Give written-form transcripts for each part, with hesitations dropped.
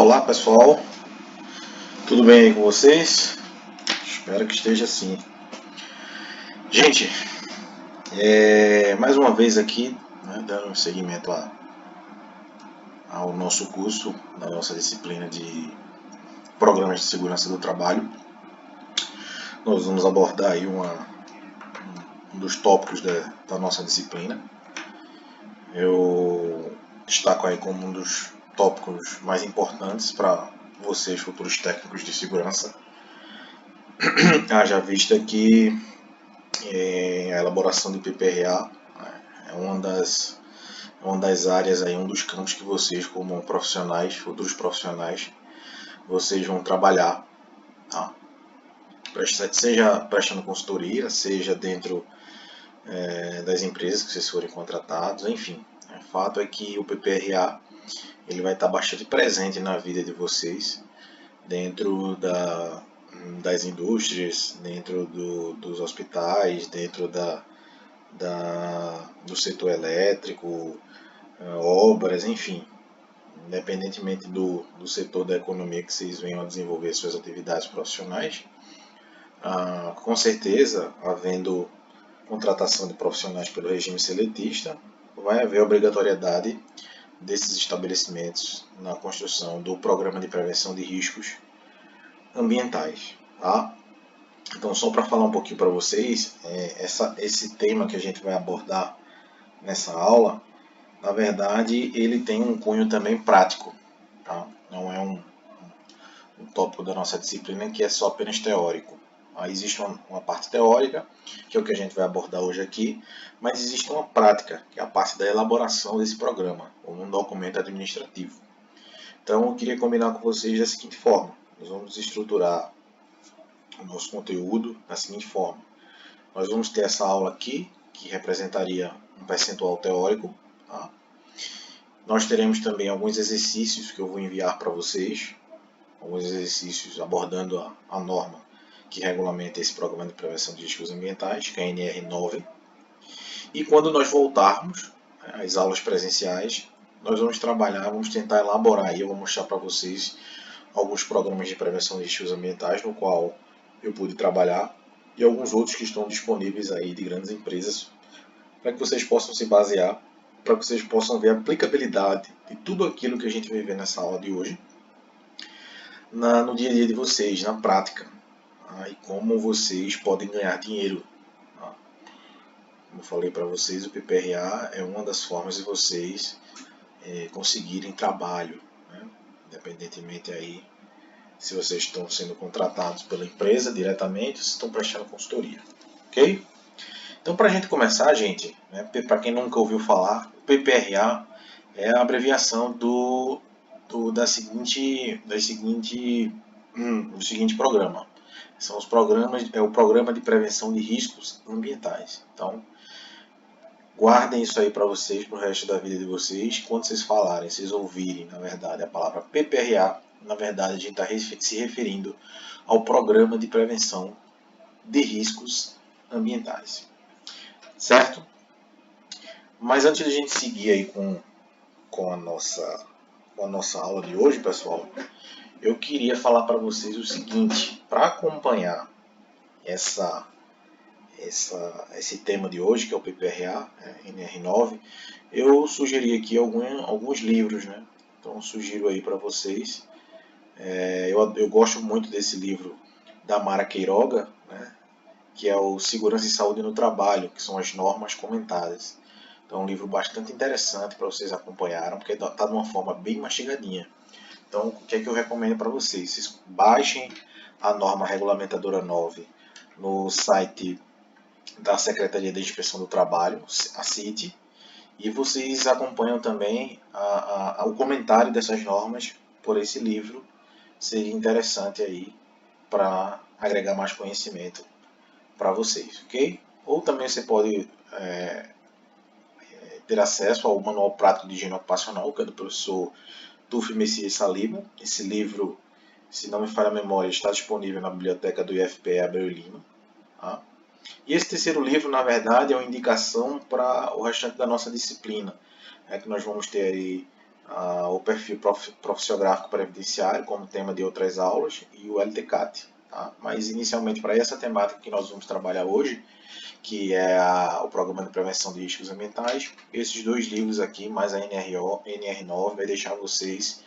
Olá pessoal, tudo bem aí com vocês? Espero que esteja assim. Gente, mais uma vez aqui, né, dando seguimento ao nosso curso, da nossa disciplina de Programas de Segurança do Trabalho. Nós vamos abordar aí um dos tópicos da nossa disciplina. Eu destaco aí como um dos tópicos mais importantes para vocês, futuros técnicos de segurança. Haja vista que a elaboração de PPRA é uma das áreas, aí, um dos campos que vocês, como profissionais, futuros profissionais, vocês vão trabalhar, tá? Seja prestando consultoria, seja dentro das empresas que vocês forem contratados, enfim. O fato é que o PPRA ele vai estar bastante presente na vida de vocês, dentro das indústrias, dentro dos hospitais, dentro do setor elétrico, obras, enfim. Independentemente do setor da economia que vocês venham a desenvolver suas atividades profissionais, com certeza, havendo contratação de profissionais pelo regime seletista, vai haver obrigatoriedade desses estabelecimentos na construção do programa de prevenção de riscos ambientais. Tá? Então, só para falar um pouquinho para vocês, esse tema que a gente vai abordar nessa aula, na verdade, ele tem um cunho também prático. Tá? Não é um tópico da nossa disciplina que é só apenas teórico. Existe uma parte teórica, que é o que a gente vai abordar hoje aqui, mas existe uma prática, que é a parte da elaboração desse programa, como um documento administrativo. Então, eu queria combinar com vocês da seguinte forma: nós vamos estruturar o nosso conteúdo da seguinte forma. Nós vamos ter essa aula aqui, que representaria um percentual teórico. Tá? Nós teremos também alguns exercícios que eu vou enviar para vocês, alguns exercícios abordando a norma que regulamenta esse programa de prevenção de riscos ambientais, que é a NR9. E quando nós voltarmos às aulas presenciais, nós vamos trabalhar, vamos tentar elaborar, e eu vou mostrar para vocês alguns programas de prevenção de riscos ambientais, no qual eu pude trabalhar, e alguns outros que estão disponíveis aí de grandes empresas, para que vocês possam se basear, para que vocês possam ver a aplicabilidade de tudo aquilo que a gente vai ver nessa aula de hoje, no dia a dia de vocês, na prática, e como vocês podem ganhar dinheiro. Como eu falei para vocês, o PPRA é uma das formas de vocês conseguirem trabalho, né? Independentemente aí se vocês estão sendo contratados pela empresa diretamente ou se estão prestando consultoria, ok? Então, para a gente começar, gente, né, para quem nunca ouviu falar, o PPRA é a abreviação do seguinte programa. São os programas, é o Programa de Prevenção de Riscos Ambientais. Então, guardem isso aí para vocês, para o resto da vida de vocês. Quando vocês falarem, vocês ouvirem, na verdade, a palavra PPRA, na verdade, a gente está se referindo ao Programa de Prevenção de Riscos Ambientais. Certo? Mas antes de a gente seguir aí com a nossa aula de hoje, pessoal, eu queria falar para vocês o seguinte: para acompanhar esse tema de hoje, que é o PPRA, NR9, eu sugeri aqui alguns livros, né? Então eu sugiro aí para vocês. Eu gosto muito desse livro da Mara Queiroga, né? Que é o Segurança e Saúde no Trabalho, que são as normas comentadas. Então é um livro bastante interessante para vocês acompanharem, porque está de uma forma bem mastigadinha. Então, o que é que eu recomendo para vocês? Vocês baixem a norma regulamentadora 9 no site da Secretaria de Inspeção do Trabalho, a CIT, e vocês acompanham também o comentário dessas normas por esse livro. Seria interessante aí para agregar mais conhecimento para vocês, ok? Ou também você pode ter acesso ao Manual Prático de Higiene Ocupacional, que é do professor Tufo Messias Saliba. Esse livro, se não me falha a memória, está disponível na biblioteca do IFPE Abreu Lima. Tá? E esse terceiro livro, na verdade, é uma indicação para o restante da nossa disciplina, que nós vamos ter aí o perfil profissiográfico previdenciário como tema de outras aulas e o LTCAT. Tá? Mas inicialmente para essa temática que nós vamos trabalhar hoje, que é o Programa de Prevenção de Riscos Ambientais, esses dois livros aqui, mais a NR9, vai deixar vocês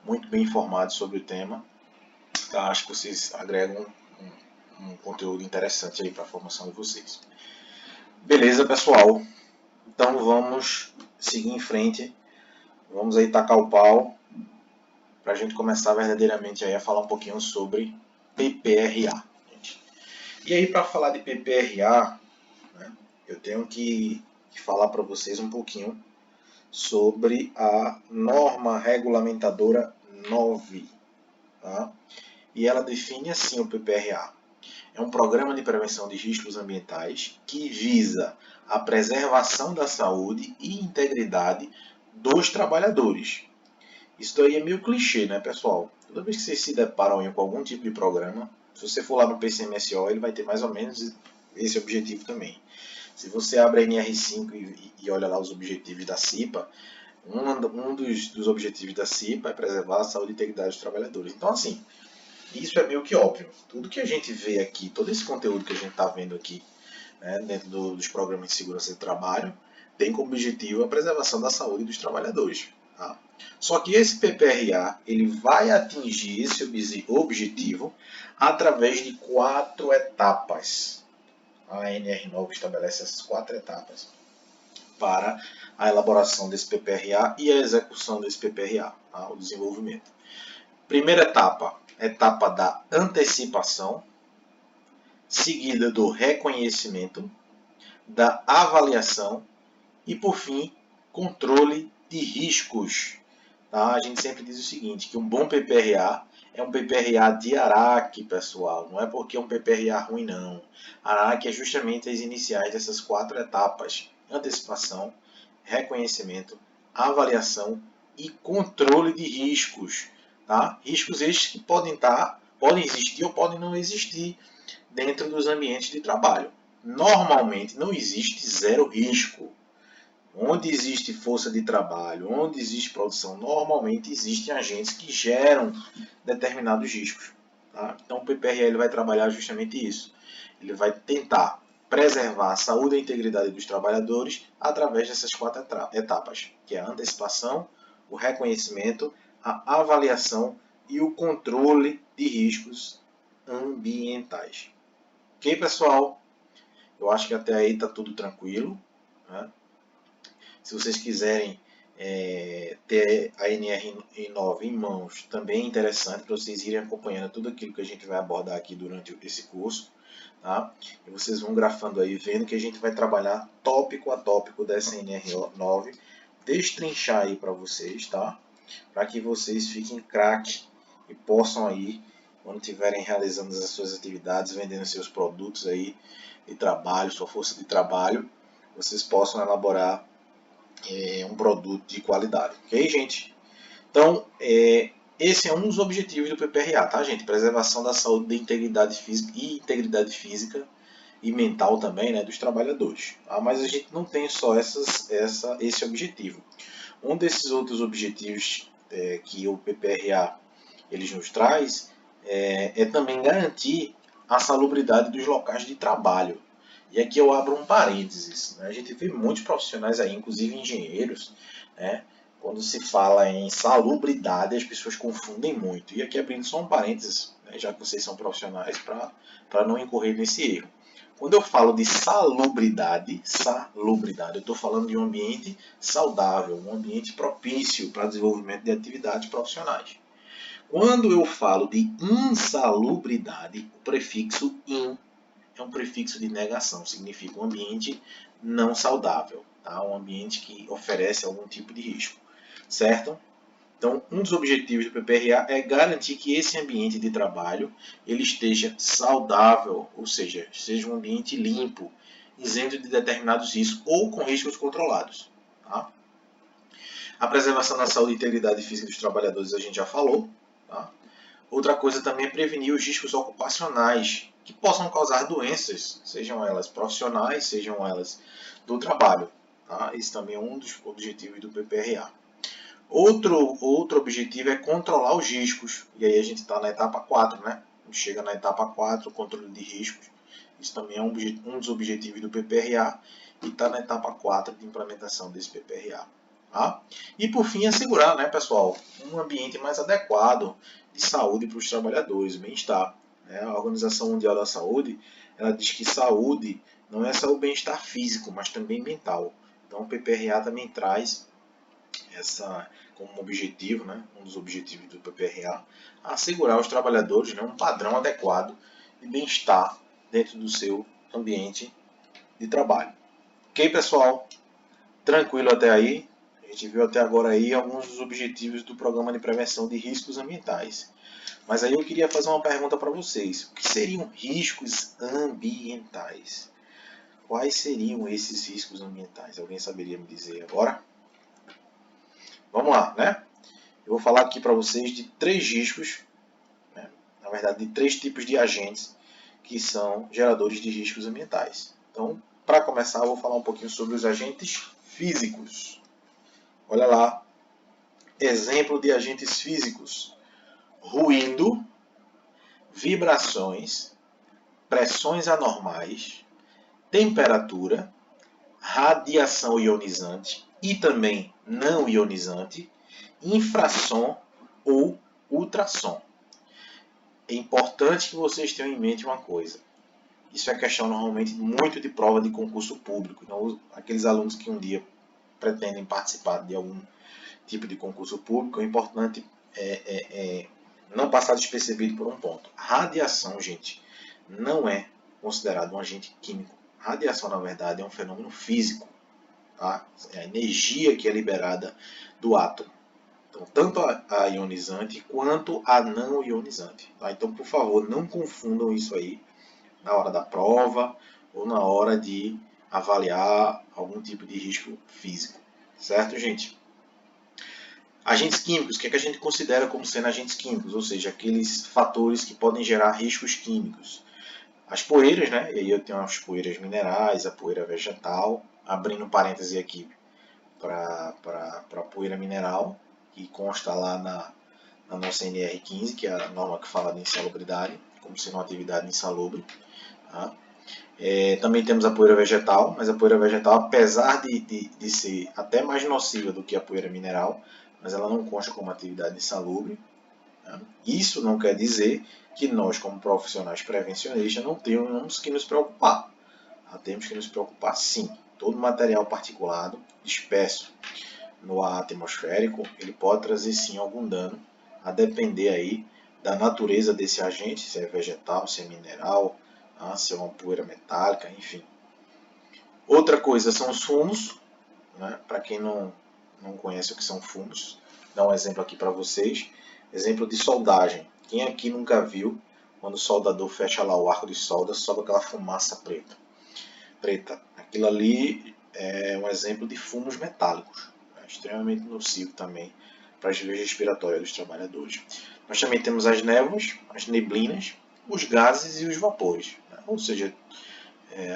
muito bem informados sobre o tema. Tá? Acho que vocês agregam um conteúdo interessante aí para a formação de vocês. Beleza, pessoal? Então vamos seguir em frente. Vamos aí tacar o pau para a gente começar verdadeiramente aí a falar um pouquinho sobre PPRA. E aí, para falar de PPRA, né, eu tenho que falar para vocês um pouquinho sobre a norma regulamentadora 9. Tá? E ela define assim o PPRA. É um programa de prevenção de riscos ambientais que visa a preservação da saúde e integridade dos trabalhadores. Isso aí é meio clichê, né, pessoal? Toda vez que vocês se deparam com algum tipo de programa, se você for lá no PCMSO, ele vai ter mais ou menos esse objetivo também. Se você abre a NR5 e olha lá os objetivos da CIPA, um dos objetivos da CIPA é preservar a saúde e integridade dos trabalhadores. Então, assim, isso é meio que óbvio. Tudo que a gente vê aqui, todo esse conteúdo que a gente está vendo aqui, né, dentro dos programas de segurança de trabalho, tem como objetivo a preservação da saúde dos trabalhadores. Tá? Só que esse PPRA ele vai atingir esse objetivo através de 4 etapas. A NR9 estabelece essas 4 etapas para a elaboração desse PPRA e a execução desse PPRA, tá? O desenvolvimento. Primeira etapa da antecipação, seguida do reconhecimento, da avaliação e, por fim, controle de riscos. Tá? A gente sempre diz o seguinte, que um bom PPRA é um PPRA de ARAC, pessoal. Não é porque é um PPRA ruim, não. ARAC é justamente as iniciais dessas 4 etapas. Antecipação, reconhecimento, avaliação e controle de riscos. Tá? Riscos estes que podem existir ou podem não existir dentro dos ambientes de trabalho. Normalmente não existe zero risco. Onde existe força de trabalho, onde existe produção, normalmente existem agentes que geram determinados riscos. Tá? Então o PPRA vai trabalhar justamente isso. Ele vai tentar preservar a saúde e a integridade dos trabalhadores através dessas 4 etapas, que é a antecipação, o reconhecimento, a avaliação e o controle de riscos ambientais. Ok, pessoal? Eu acho que até aí está tudo tranquilo. Né? Se vocês quiserem ter a NR9 em mãos, também é interessante para vocês irem acompanhando tudo aquilo que a gente vai abordar aqui durante esse curso. Tá? E vocês vão grafando aí, vendo que a gente vai trabalhar tópico a tópico dessa NR9, destrinchar aí para vocês, tá? Para que vocês fiquem craque e possam aí, quando estiverem realizando as suas atividades, vendendo seus produtos aí de trabalho, sua força de trabalho, vocês possam elaborar um produto de qualidade, ok, gente? Então, esse é um dos objetivos do PPRA, tá, gente? Preservação da saúde, da integridade física e mental também, né, dos trabalhadores. Tá? Mas a gente não tem só esse objetivo. Um desses outros objetivos que o PPRA eles nos traz é também garantir a salubridade dos locais de trabalho. E aqui eu abro um parênteses. Né? A gente vê muitos profissionais aí, inclusive engenheiros, né? Quando se fala em salubridade, as pessoas confundem muito. E aqui abrindo só um parênteses, né? Já que vocês são profissionais, para não incorrer nesse erro. Quando eu falo de salubridade, eu estou falando de um ambiente saudável, um ambiente propício para o desenvolvimento de atividades profissionais. Quando eu falo de insalubridade, o prefixo in é um prefixo de negação, significa um ambiente não saudável, tá? Um ambiente que oferece algum tipo de risco, certo? Então, um dos objetivos do PPRA é garantir que esse ambiente de trabalho ele esteja saudável, ou seja um ambiente limpo, isento de determinados riscos ou com riscos controlados. Tá? A preservação da saúde e integridade física dos trabalhadores a gente já falou. Tá? Outra coisa também é prevenir os riscos ocupacionais que possam causar doenças, sejam elas profissionais, sejam elas do trabalho. Tá? Esse também é um dos objetivos do PPRA. Outro objetivo é controlar os riscos. E aí a gente está na etapa 4, né? Chega na etapa 4, controle de riscos. Isso também é um dos objetivos do PPRA e está na etapa 4 de implementação desse PPRA. Tá? E por fim, assegurar, né, pessoal, um ambiente mais adequado de saúde para os trabalhadores, bem-estar. Né? A Organização Mundial da Saúde, ela diz que saúde não é só o bem-estar físico, mas também mental. Então o PPRA também traz essa como objetivo, né, um dos objetivos do PPRA, assegurar aos trabalhadores, né, um padrão adequado de bem-estar dentro do seu ambiente de trabalho. Ok, pessoal? Tranquilo até aí? A gente viu até agora aí alguns dos objetivos do Programa de Prevenção de Riscos Ambientais. Mas aí eu queria fazer uma pergunta para vocês. O que seriam riscos ambientais? Quais seriam esses riscos ambientais? Alguém saberia me dizer agora? Vamos lá, né? Eu vou falar aqui para vocês de 3 riscos, né? Na verdade de 3 tipos de agentes que são geradores de riscos ambientais. Então, para começar, eu vou falar um pouquinho sobre os agentes físicos. Olha lá, exemplo de agentes físicos: ruído, vibrações, pressões anormais, temperatura, radiação ionizante e também não ionizante, infrassom ou ultrassom. É importante que vocês tenham em mente uma coisa. Isso é questão normalmente muito de prova de concurso público. Então, aqueles alunos que um dia pretendem participar de algum tipo de concurso público, é importante não passar despercebido por um ponto. Radiação, gente, não é considerado um agente químico. Radiação, na verdade, é um fenômeno físico. Tá? É a energia que é liberada do átomo. Então, tanto a ionizante quanto a não ionizante. Tá? Então, por favor, não confundam isso aí na hora da prova ou na hora de avaliar algum tipo de risco físico. Certo, gente? Agentes químicos, o que é que a gente considera como sendo agentes químicos? Ou seja, aqueles fatores que podem gerar riscos químicos. As poeiras, né? E aí eu tenho as poeiras minerais, a poeira vegetal, abrindo parêntese aqui para a poeira mineral, que consta lá na nossa NR15, que é a norma que fala de insalubridade, como sendo uma atividade insalubre. Tá? Também temos a poeira vegetal, mas a poeira vegetal, apesar de ser até mais nociva do que a poeira mineral, mas ela não consta como atividade insalubre. Tá? Isso não quer dizer que nós, como profissionais prevencionistas, não temos que nos preocupar. Tá? Temos que nos preocupar sim. Todo material particulado, disperso no ar atmosférico, ele pode trazer sim algum dano, a depender aí da natureza desse agente, se é vegetal, se é mineral, se é uma poeira metálica, enfim. Outra coisa são os fumos, né? Para quem não conhece o que são fumos, vou dar um exemplo aqui para vocês. Exemplo de soldagem. Quem aqui nunca viu, quando o soldador fecha lá o arco de solda, sobe aquela fumaça preta. Aquilo ali é um exemplo de fumos metálicos, extremamente nocivo também para as vias respiratórias dos trabalhadores. Nós também temos as névoas, as neblinas, os gases e os vapores, né? Ou seja,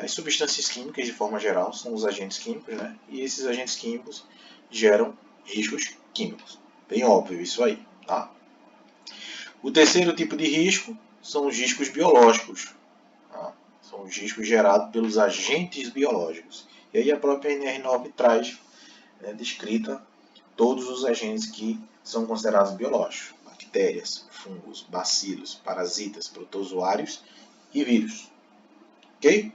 as substâncias químicas de forma geral são os agentes químicos, né? E esses agentes químicos geram riscos químicos. Bem óbvio isso aí, tá? O terceiro tipo de risco são os riscos biológicos. Tá? São os riscos gerados pelos agentes biológicos. E aí a própria NR9 traz descrita todos os agentes que são considerados biológicos: bactérias, fungos, bacilos, parasitas, protozoários e vírus. Ok?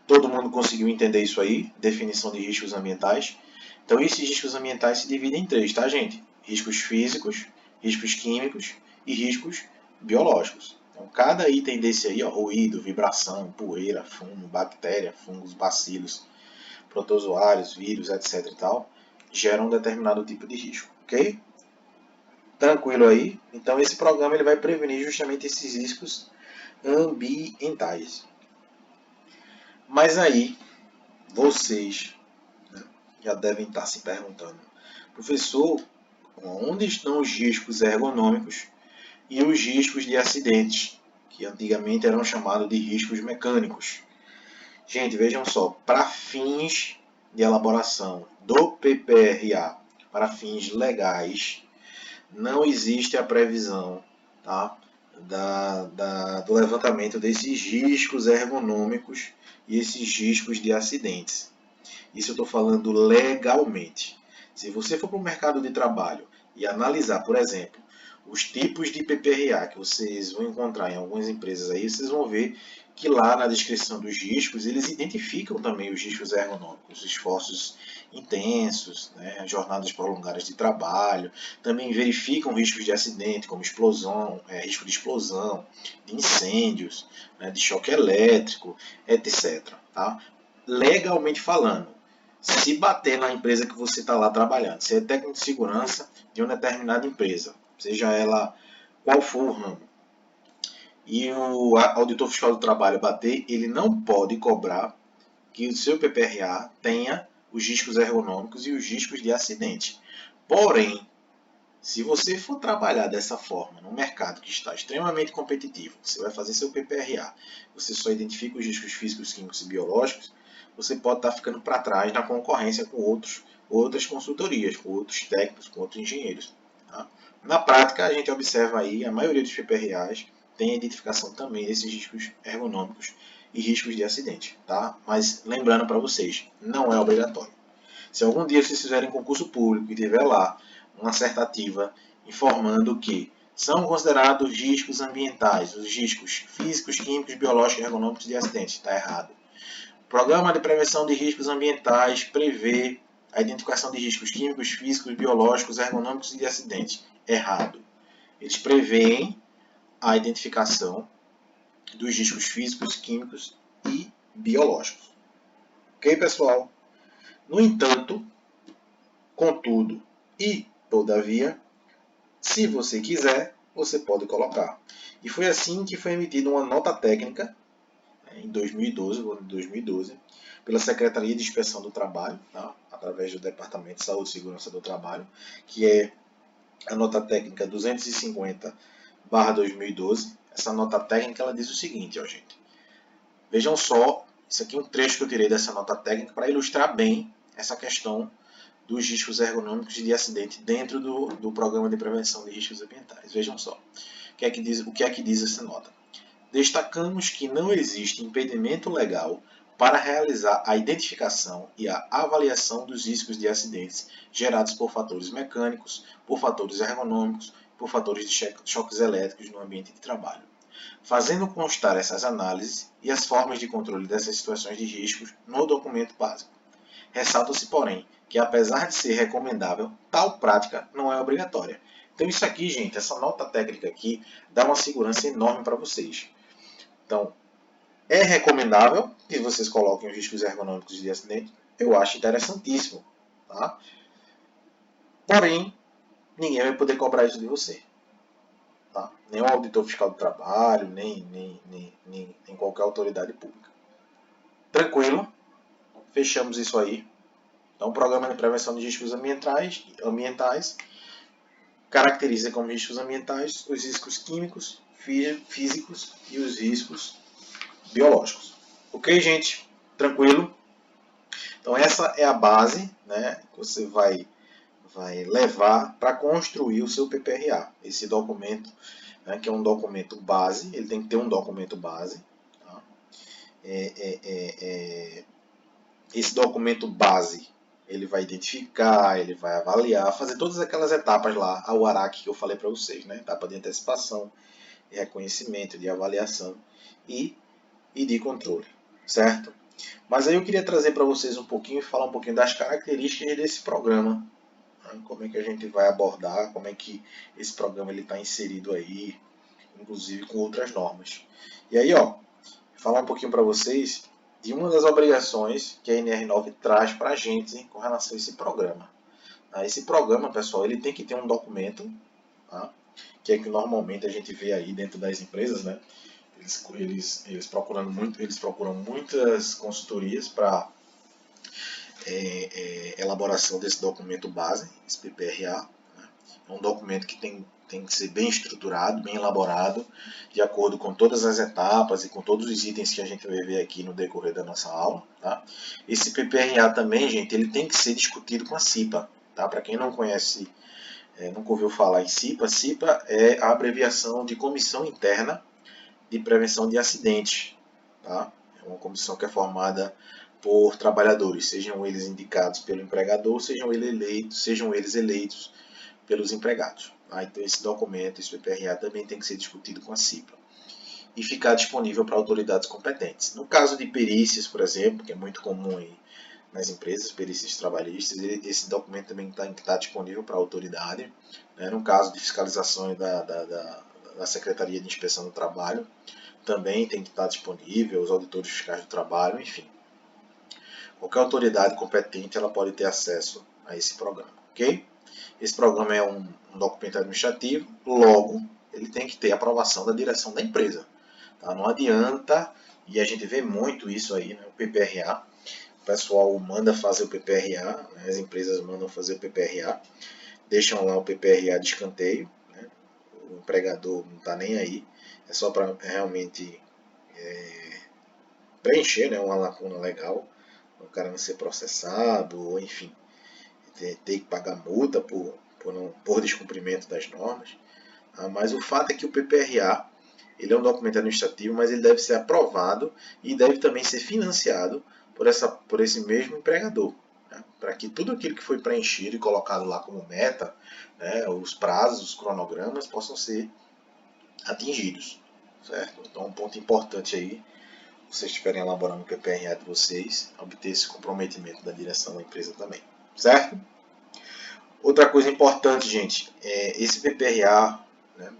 Todo mundo conseguiu entender isso aí? Definição de riscos ambientais. Então, esses riscos ambientais se dividem em 3, tá, gente? Riscos físicos, riscos químicos e riscos biológicos. Então, cada item desse aí, ó, ruído, vibração, poeira, fumo, bactéria, fungos, bacilos, protozoários, vírus, etc. e tal, geram um determinado tipo de risco, ok? Tranquilo aí? Então, esse programa ele vai prevenir justamente esses riscos ambientais. Mas aí, vocês, né, já devem estar se perguntando: professor, onde estão os riscos ergonômicos e os riscos de acidentes, que antigamente eram chamados de riscos mecânicos? Gente, vejam só, para fins de elaboração do PPRA, para fins legais, não existe a previsão, tá, do levantamento desses riscos ergonômicos e esses riscos de acidentes. Isso eu estou falando legalmente. Se você for para o mercado de trabalho e analisar, por exemplo, os tipos de PPRA que vocês vão encontrar em algumas empresas aí, vocês vão ver que lá na descrição dos riscos, eles identificam também os riscos ergonômicos, esforços intensos, né, jornadas prolongadas de trabalho, também verificam riscos de acidente, como explosão, risco de explosão, de incêndios, né, de choque elétrico, etc. Tá? Legalmente falando, se bater na empresa que você está lá trabalhando, se é técnico de segurança de uma determinada empresa, seja ela qual for o ramo, e o auditor fiscal do trabalho bater, ele não pode cobrar que o seu PPRA tenha os riscos ergonômicos e os riscos de acidente. Porém, se você for trabalhar dessa forma no mercado que está extremamente competitivo, você vai fazer seu PPRA, você só identifica os riscos físicos, químicos e biológicos, você pode estar ficando para trás na concorrência com outras consultorias, com outros técnicos, com outros engenheiros. Tá? Na prática, a gente observa aí, a maioria dos PPRAs tem a identificação também desses riscos ergonômicos e riscos de acidente. Tá? Mas lembrando para vocês, não é obrigatório. Se algum dia vocês fizerem concurso público e tiver lá uma assertativa informando que são considerados riscos ambientais, os riscos físicos, químicos, biológicos e ergonômicos de acidente, está errado. O Programa de Prevenção de Riscos Ambientais prevê a identificação de riscos químicos, físicos, biológicos, ergonômicos e de acidente. Errado. Eles preveem a identificação dos riscos físicos, químicos e biológicos. Ok, pessoal? No entanto, contudo e todavia, se você quiser, você pode colocar. E foi assim que foi emitida uma nota técnica em 2012, no ano de 2012, pela Secretaria de Inspeção do Trabalho, tá? Através do Departamento de Saúde e Segurança do Trabalho, que é a nota técnica 250/2012. Essa nota técnica ela diz o seguinte, ó, gente. Vejam só, isso aqui é um trecho que eu tirei dessa nota técnica para ilustrar bem essa questão dos riscos ergonômicos de acidente dentro do Programa de Prevenção de Riscos Ambientais. Vejam só, o que é que diz essa nota? Destacamos que não existe impedimento legal para realizar a identificação e a avaliação dos riscos de acidentes gerados por fatores mecânicos, por fatores ergonômicos, por fatores de choques elétricos no ambiente de trabalho, fazendo constar essas análises e as formas de controle dessas situações de riscos no documento básico. Ressalta-se, porém, que apesar de ser recomendável, tal prática não é obrigatória. Então isso aqui, gente, essa nota técnica aqui dá uma segurança enorme para vocês. Então, é recomendável que vocês coloquem os riscos ergonômicos de acidente. Eu acho interessantíssimo. Tá? Porém, ninguém vai poder cobrar isso de você. Tá? Nem o auditor fiscal do trabalho, nem qualquer autoridade pública. Tranquilo? Fechamos isso aí. Então, o Programa de Prevenção de Riscos Ambientais caracteriza como riscos ambientais os riscos químicos, físicos e os riscos biológicos. Ok, gente? Tranquilo? Então essa é a base, né, que você vai levar para construir o seu PPRA. Esse documento, né, que é um documento base, ele tem que ter um documento base. Tá? Esse documento base, ele vai identificar, ele vai avaliar, fazer todas aquelas etapas lá, o ARAC que eu falei para vocês, né? Etapa de antecipação, de reconhecimento, de avaliação e de controle, certo? Mas aí eu queria trazer para vocês um pouquinho e falar um pouquinho das características desse programa, né? Como é que a gente vai abordar, como é que esse programa está inserido aí, inclusive com outras normas. E aí, ó, falar um pouquinho para vocês de uma das obrigações que a NR9 traz para a gente com relação a esse programa. Esse programa, pessoal, ele tem que ter um documento, tá? Que é que normalmente a gente vê aí dentro das empresas, né? Eles procuram muitas consultorias para elaboração desse documento base, esse PPRA. Né? É um documento que tem que ser bem estruturado, bem elaborado, de acordo com todas as etapas e com todos os itens que a gente vai ver aqui no decorrer da nossa aula. Tá? Esse PPRA também, gente, ele tem que ser discutido com a CIPA. Tá? Para quem não conhece, nunca ouviu falar em CIPA, CIPA é a abreviação de Comissão Interna de Prevenção de Acidentes. Tá? É uma comissão que é formada por trabalhadores, sejam eles indicados pelo empregador, sejam eles eleitos pelos empregados. Tá? Então esse documento, esse PPRA, também tem que ser discutido com a CIPA e ficar disponível para autoridades competentes. No caso de perícias, por exemplo, que é muito comum aí nas empresas, perícias trabalhistas, esse documento também tem que estar disponível para a autoridade. Né? No caso de fiscalização da Secretaria de Inspeção do Trabalho, também tem que estar disponível, os auditores fiscais do trabalho, enfim. Qualquer autoridade competente ela pode ter acesso a esse programa, ok? Esse programa é um documento administrativo, logo ele tem que ter aprovação da direção da empresa. Tá? Não adianta, e a gente vê muito isso aí, né? O PPRA, o pessoal manda fazer o PPRA, né? As empresas mandam fazer o PPRA, deixam lá o PPRA de escanteio, né? O empregador não está nem aí, é só para realmente preencher, né? Uma lacuna legal, o cara não ser processado, ou enfim, ter que pagar multa por descumprimento das normas. Mas o fato é que o PPRA ele é um documento administrativo, mas ele deve ser aprovado e deve também ser financiado por esse mesmo empregador. Né? Para que tudo aquilo que foi preenchido e colocado lá como meta, né, os prazos, os cronogramas, possam ser atingidos. Certo? Então, um ponto importante aí, vocês estiverem elaborando o PPRA de vocês, obter esse comprometimento da direção da empresa também. Certo? Outra coisa importante, gente, esse PPRA, né,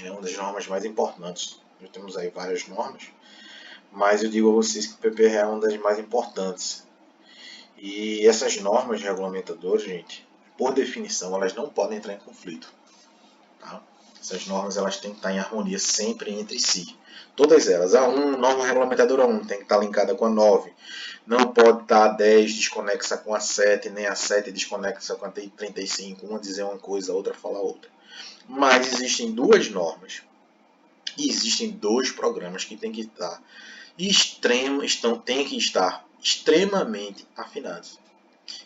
é uma das normas mais importantes. Já temos aí várias normas, mas eu digo a vocês que o PPRA é uma das mais importantes. E essas normas regulamentadoras, gente, por definição, elas não podem entrar em conflito. Tá? Essas normas elas têm que estar em harmonia sempre entre si. Todas elas. A norma regulamentadora 1 tem que estar linkada com a 9. Não pode estar a 10 desconexa com a 7, nem a 7 desconexa com a 35. Uma dizer uma coisa, a outra falar outra. Mas existem duas normas e existem dois programas que têm que estar extremamente afinados.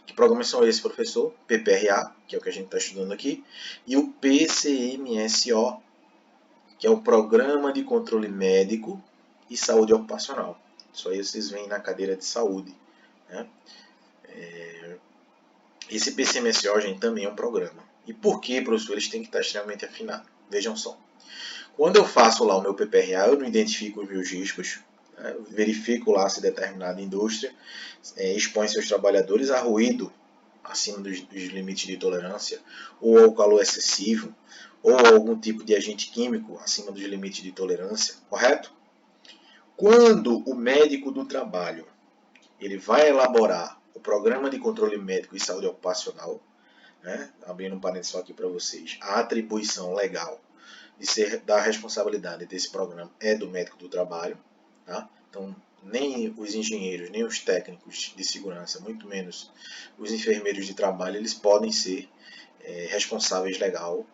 Que programas são esses, professor? PPRA, que é o que a gente está estudando aqui, e o PCMSO, que é o Programa de Controle Médico e Saúde Ocupacional. Isso aí vocês veem na cadeira de saúde. Né? Esse PCMSO, gente, também é um programa. E por que, professor, eles têm que estar extremamente afinados? Vejam só. Quando eu faço lá o meu PPRA, eu não identifico os meus riscos, né? Verifico lá se determinada indústria expõe seus trabalhadores a ruído acima dos limites de tolerância, ou ao calor excessivo, ou algum tipo de agente químico acima dos limites de tolerância, correto? Quando o médico do trabalho ele vai elaborar o programa de controle médico e saúde ocupacional, né? Abrindo um parênteses aqui para vocês, a atribuição legal da responsabilidade desse programa é do médico do trabalho. Tá? Então, nem os engenheiros, nem os técnicos de segurança, muito menos os enfermeiros de trabalho, eles podem ser responsáveis legal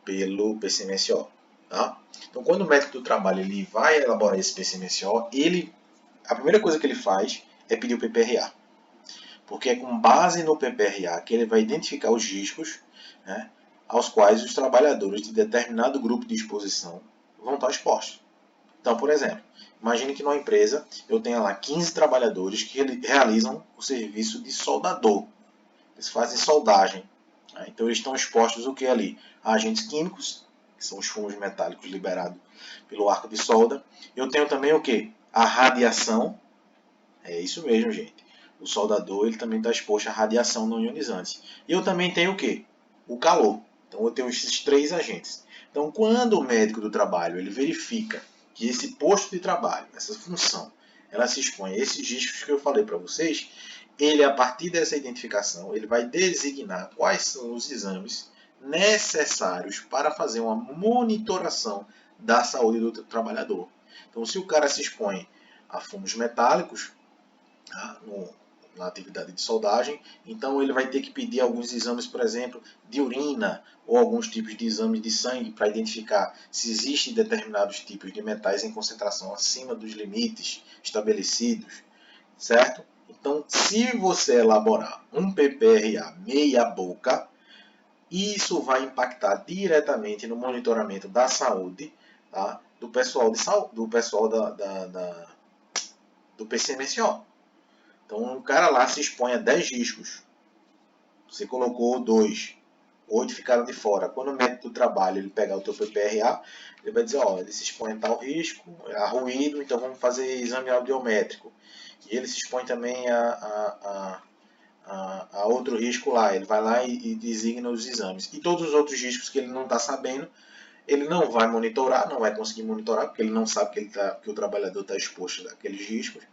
pelo PCMSO. Tá? Então, quando o médico do trabalho ele vai elaborar esse PCMSO, a primeira coisa que ele faz é pedir o PPRA. Porque é com base no PPRA que ele vai identificar os riscos, né, aos quais os trabalhadores de determinado grupo de exposição vão estar expostos. Então, por exemplo, imagine que numa empresa eu tenha lá 15 trabalhadores que realizam o serviço de soldador. Eles fazem soldagem. Né? Então, eles estão expostos o que ali? A agentes químicos, que são os fumos metálicos liberados pelo arco de solda. Eu tenho também o que? A radiação. É isso mesmo, gente. O soldador ele também está exposto à radiação não ionizante. E eu também tenho o que? O calor. Então eu tenho esses três agentes. Então quando o médico do trabalho ele verifica que esse posto de trabalho, essa função, ela se expõe a esses riscos que eu falei para vocês, ele a partir dessa identificação, ele vai designar quais são os exames necessários para fazer uma monitoração da saúde do trabalhador. Então se o cara se expõe a fumos metálicos, tá, na atividade de soldagem, então ele vai ter que pedir alguns exames, por exemplo, de urina ou alguns tipos de exames de sangue para identificar se existem determinados tipos de metais em concentração acima dos limites estabelecidos, certo? Então, se você elaborar um PPRA meia boca, isso vai impactar diretamente no monitoramento da saúde, tá? do pessoal, do PCMSO. Então, o cara lá se expõe a 10 riscos. Você colocou 2, 8 ficaram de fora. Quando o médico do trabalho ele pegar o teu PPRA, ele vai dizer, ó, ele se expõe a tal risco, a ruído, então vamos fazer exame audiométrico. E ele se expõe também a outro risco lá. Ele vai lá e designa os exames. E todos os outros riscos que ele não está sabendo, ele não vai monitorar, não vai conseguir monitorar, porque ele não sabe que o trabalhador está exposto àqueles riscos.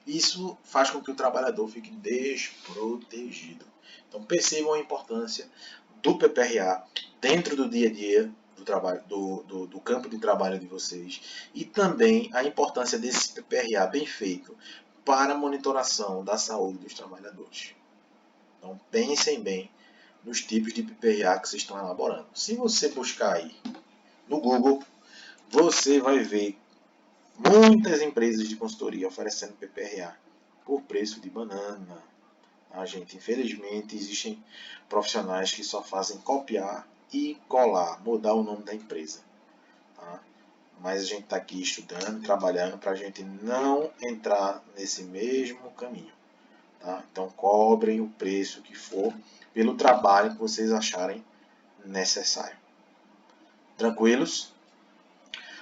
Isso faz com que o trabalhador fique desprotegido. Então percebam a importância do PPRA dentro do dia a dia do trabalho, do campo de trabalho de vocês, e também a importância desse PPRA bem feito para a monitoração da saúde dos trabalhadores. Então pensem bem nos tipos de PPRA que vocês estão elaborando. Se você buscar aí no Google, você vai ver muitas empresas de consultoria oferecendo PPRA por preço de banana. Tá, gente? Infelizmente, existem profissionais que só fazem copiar e colar, mudar o nome da empresa. Tá? Mas a gente está aqui estudando, trabalhando para a gente não entrar nesse mesmo caminho. Tá? Então, cobrem o preço que for pelo trabalho que vocês acharem necessário. Tranquilos?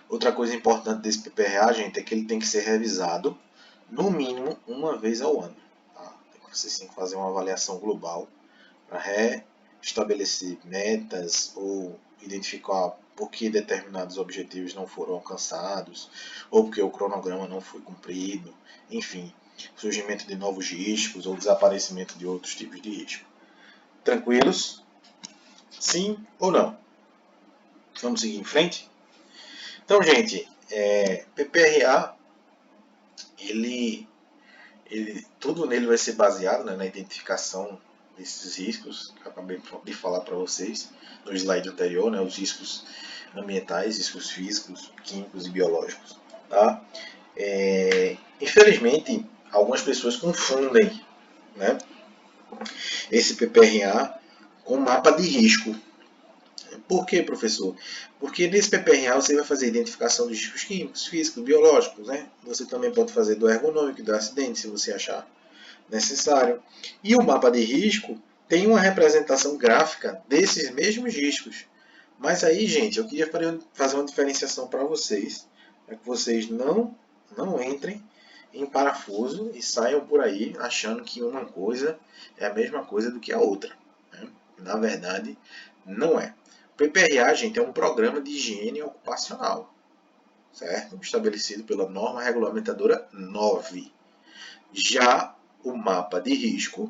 Outra coisa importante desse PPRA, gente, é que ele tem que ser revisado no mínimo uma vez ao ano. Tá? Vocês têm que fazer uma avaliação global para restabelecer metas ou identificar por que determinados objetivos não foram alcançados ou porque o cronograma não foi cumprido, enfim, surgimento de novos riscos ou desaparecimento de outros tipos de risco. Tranquilos? Sim ou não? Vamos seguir em frente? Então, gente, PPRA, tudo nele vai ser baseado, né, na identificação desses riscos, que eu acabei de falar para vocês no slide anterior, né, os riscos ambientais, riscos físicos, químicos e biológicos. Tá? Infelizmente, algumas pessoas confundem, né, esse PPRA com mapa de risco. Por que, professor? Porque nesse PPRA você vai fazer identificação dos riscos químicos, físicos, biológicos. Né? Você também pode fazer do ergonômico e do acidente, se você achar necessário. E o mapa de risco tem uma representação gráfica desses mesmos riscos. Mas aí, gente, eu queria fazer uma diferenciação para vocês, para que vocês não entrem em parafuso e saiam por aí achando que uma coisa é a mesma coisa do que a outra. Né? Na verdade, não é. O PPRA, gente, é um programa de higiene ocupacional, certo? Estabelecido pela norma regulamentadora 9. Já o mapa de risco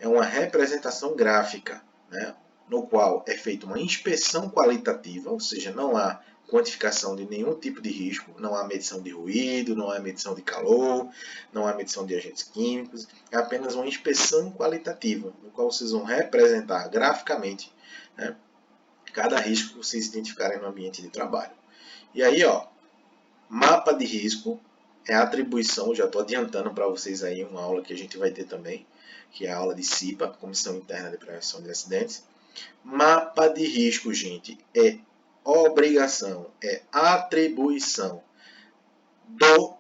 é uma representação gráfica, né, no qual é feita uma inspeção qualitativa, ou seja, não há quantificação de nenhum tipo de risco, não há medição de ruído, não há medição de calor, não há medição de agentes químicos, é apenas uma inspeção qualitativa, no qual vocês vão representar graficamente, né, cada risco que vocês identificarem no ambiente de trabalho. E aí, ó, mapa de risco é a atribuição, já estou adiantando para vocês aí uma aula que a gente vai ter também, que é a aula de CIPA, Comissão Interna de Prevenção de Acidentes. Mapa de risco, gente, é obrigação, é atribuição do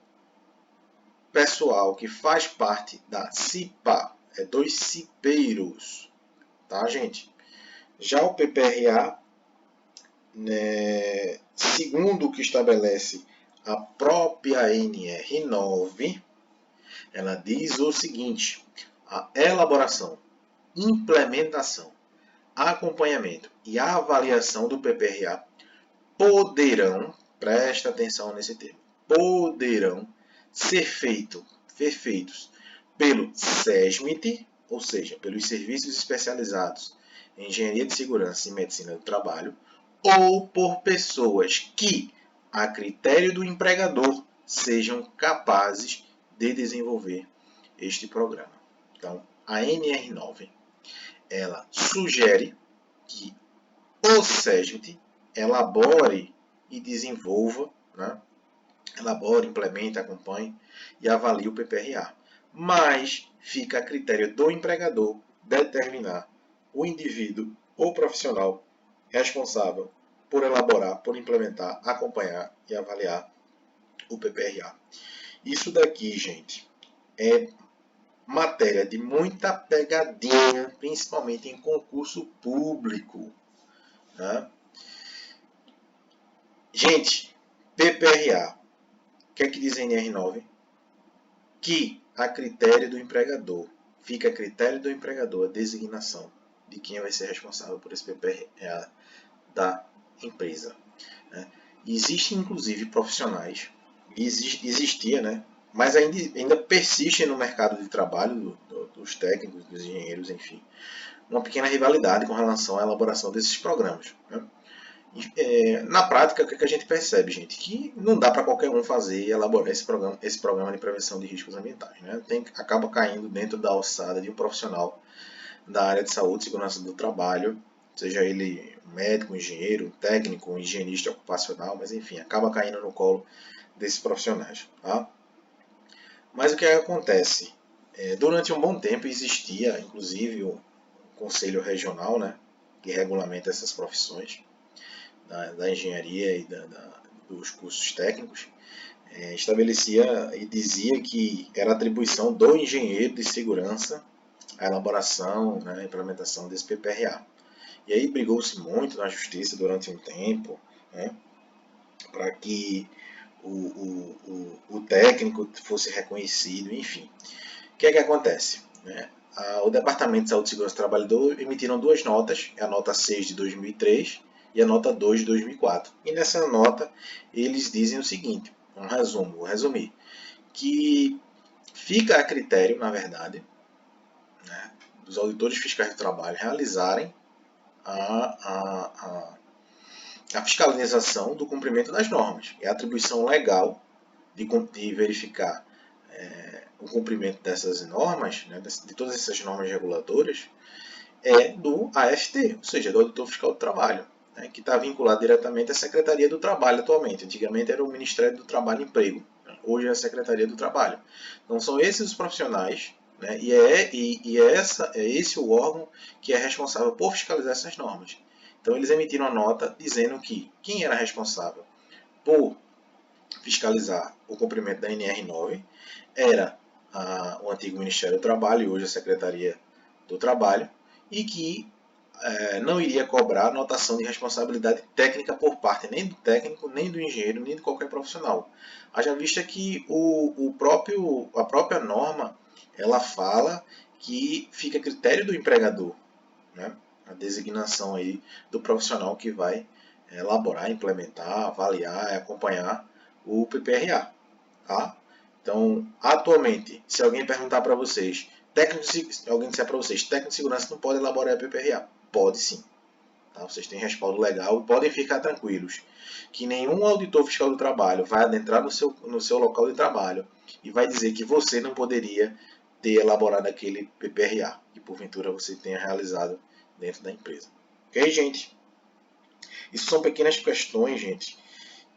pessoal que faz parte da CIPA, é dos cipeiros, tá, gente? Já o PPRA, né, segundo o que estabelece a própria NR9, ela diz o seguinte: a elaboração, implementação, acompanhamento e avaliação do PPRA poderão, presta atenção nesse termo, poderão ser feitos pelo SESMIT, ou seja, pelos Serviços Especializados em Engenharia de Segurança e Medicina do Trabalho, ou por pessoas que, a critério do empregador, sejam capazes de desenvolver este programa. Então, a NR9, ela sugere que o SESMIT elabore e desenvolva, né? Elabore, implemente, acompanhe e avalie o PPRA. Mas fica a critério do empregador determinar o indivíduo ou profissional responsável por elaborar, por implementar, acompanhar e avaliar o PPRA. Isso daqui, gente, é matéria de muita pegadinha, principalmente em concurso público. Né? Gente, PPRA, o que é que diz a NR9? Que a critério do empregador, fica a critério do empregador a designação de quem vai ser responsável por esse PPRA da empresa. Né? Existem, inclusive, profissionais, existia, né? Mas ainda persiste no mercado de trabalho dos técnicos, dos engenheiros, enfim, uma pequena rivalidade com relação à elaboração desses programas. Né? Na prática, o que a gente percebe, gente? Que não dá para qualquer um fazer e elaborar esse programa de prevenção de riscos ambientais. Né? Acaba caindo dentro da alçada de um profissional da área de saúde e segurança do trabalho, seja ele médico, engenheiro, técnico, higienista ocupacional, mas enfim, acaba caindo no colo desses profissionais. Tá? Mas o que acontece? Durante um bom tempo existia, inclusive, o Conselho Regional, né, que regulamenta essas profissões da engenharia e dos cursos técnicos, estabelecia e dizia que era atribuição do engenheiro de segurança a elaboração, né, a implementação desse PPRA. E aí brigou-se muito na justiça durante um tempo, né, para que o técnico fosse reconhecido, enfim. O que é que acontece? O Departamento de Saúde e Segurança do Trabalhador emitiram duas notas, a nota 6 de 2003 e a nota 2 de 2004. E nessa nota eles dizem o seguinte, vou resumir, que fica a critério, na verdade, né, dos auditores fiscais do trabalho realizarem a fiscalização do cumprimento das normas. É a atribuição legal de verificar o cumprimento dessas normas, né, de todas essas normas reguladoras, é do AFT, ou seja, do Auditor Fiscal do Trabalho, né, que está vinculado diretamente à Secretaria do Trabalho atualmente. Antigamente era o Ministério do Trabalho e Emprego, hoje é a Secretaria do Trabalho. Então são esses os profissionais, né, e é esse o órgão que é responsável por fiscalizar essas normas. Então eles emitiram a nota dizendo que quem era responsável por fiscalizar o cumprimento da NR9 era o antigo Ministério do Trabalho e hoje a Secretaria do Trabalho, e que não iria cobrar notação de responsabilidade técnica por parte nem do técnico, nem do engenheiro, nem de qualquer profissional. Haja vista que a própria norma ela fala que fica a critério do empregador, né, a designação aí do profissional que vai elaborar, implementar, avaliar, acompanhar o PPRA. Tá? Então, atualmente, se alguém perguntar para vocês, alguém disser para vocês, técnico de segurança não pode elaborar PPRA? Pode sim. Tá? Vocês têm respaldo legal e podem ficar tranquilos que nenhum auditor fiscal do trabalho vai adentrar no seu local de trabalho e vai dizer que você não poderia ter elaborado aquele PPRA que porventura você tenha realizado dentro da empresa. Ok, gente? Isso são pequenas questões, gente,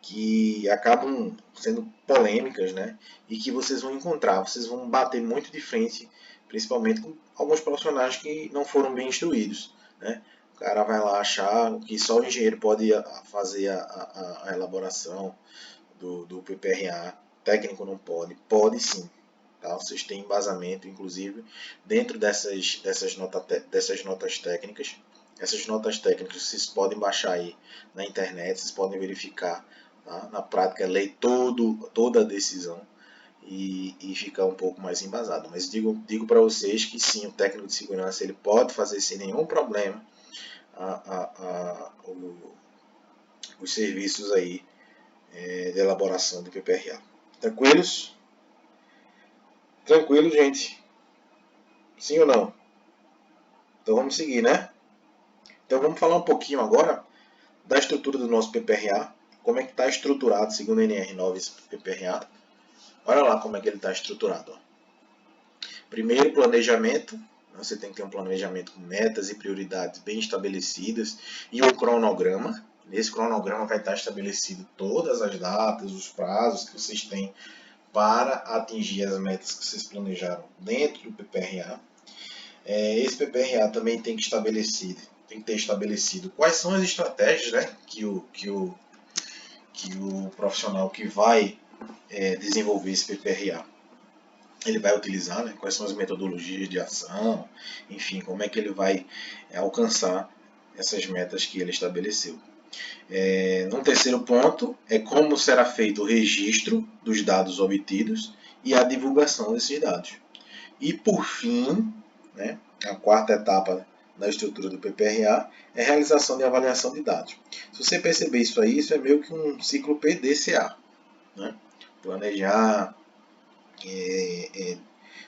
que acabam sendo polêmicas, né? E que vocês vão bater muito de frente, principalmente com alguns profissionais que não foram bem instruídos, né? O cara vai lá achar que só o engenheiro pode fazer a elaboração do PPRA, técnico não pode. Pode sim. Tá? Vocês têm embasamento, inclusive, dentro dessas notas técnicas. Essas notas técnicas vocês podem baixar aí na internet, vocês podem verificar. Tá? Na prática, ler toda a decisão e ficar um pouco mais embasado. Mas digo para vocês que sim, o técnico de segurança ele pode fazer sem nenhum problema os serviços aí de elaboração do PPRA. Tranquilos? Tranquilo, gente? Sim ou não? Então vamos seguir, né? Então vamos falar um pouquinho agora da estrutura do nosso PPRA, como é que está estruturado segundo a NR9 esse PPRA. Olha lá como é que ele está estruturado. Ó. Primeiro, planejamento. Você tem que ter um planejamento com metas e prioridades bem estabelecidas e um cronograma. Nesse cronograma vai estar estabelecido todas as datas, os prazos que vocês têm para atingir as metas que vocês planejaram dentro do PPRA. Esse PPRA também tem que ter estabelecido quais são as estratégias, né, que o profissional que vai desenvolver esse PPRA ele vai utilizar, né, quais são as metodologias de ação, enfim, como é que ele vai alcançar essas metas que ele estabeleceu. Num terceiro ponto, é como será feito o registro dos dados obtidos e a divulgação desses dados. E por fim, né, a quarta etapa da estrutura do PPRA é a realização de avaliação de dados. Se você perceber isso aí, isso é meio que um ciclo PDCA. Né? Planejar,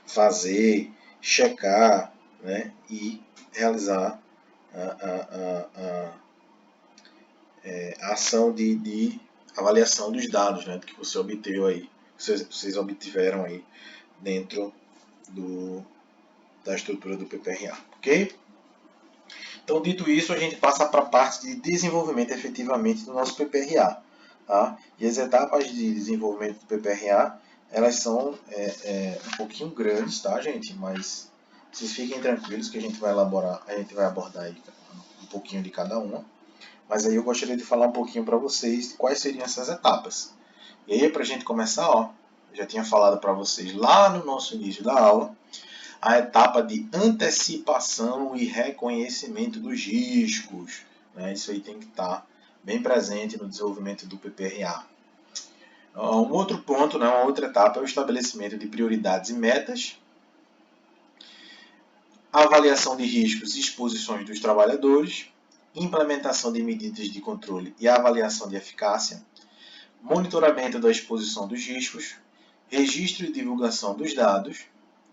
fazer, checar, né, e realizar a ação de avaliação dos dados, né, que você obteve aí, vocês obtiveram aí dentro da estrutura do PPRA, ok? Então, dito isso, a gente passa para a parte de desenvolvimento efetivamente do nosso PPRA. Tá? E as etapas de desenvolvimento do PPRA, elas são um pouquinho grandes, tá, gente? Mas vocês fiquem tranquilos que a gente vai abordar aí um pouquinho de cada uma. Mas aí eu gostaria de falar um pouquinho para vocês quais seriam essas etapas. E aí, para a gente começar, ó, eu já tinha falado para vocês lá no nosso início da aula, a etapa de antecipação e reconhecimento dos riscos. Né? Isso aí tem que estar bem presente no desenvolvimento do PPRA. Um outro ponto, né, uma outra etapa é o estabelecimento de prioridades e metas, avaliação de riscos e exposições dos trabalhadores, implementação de medidas de controle e avaliação de eficácia, monitoramento da exposição dos riscos, registro e divulgação dos dados.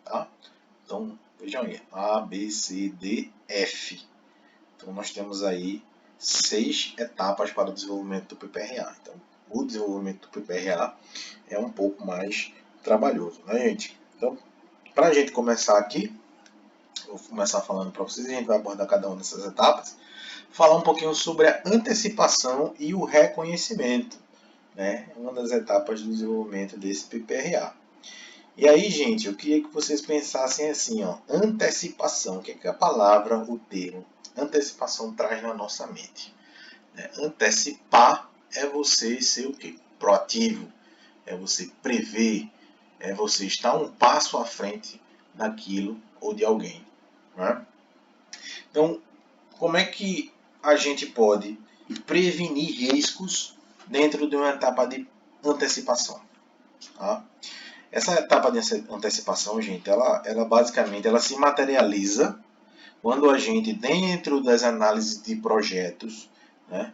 Tá? Então, vejam aí, A, B, C, D, F. Então, nós temos aí 6 etapas para o desenvolvimento do PPRA. Então, o desenvolvimento do PPRA é um pouco mais trabalhoso, né, gente? Então, para a gente começar aqui, vou começar falando para vocês, a gente vai abordar cada uma dessas etapas, falar um pouquinho sobre a antecipação e o reconhecimento, né? Uma das etapas do desenvolvimento desse PPRA. E aí, gente, eu queria que vocês pensassem assim, ó, antecipação. O que é a palavra, o termo antecipação traz na nossa mente? Antecipar é você ser o quê? Proativo. É você prever. É você estar um passo à frente daquilo ou de alguém. Né? Então, como é que a gente pode prevenir riscos dentro de uma etapa de antecipação? Tá? Essa etapa de antecipação, gente, ela basicamente ela se materializa quando a gente, dentro das análises de projetos, né,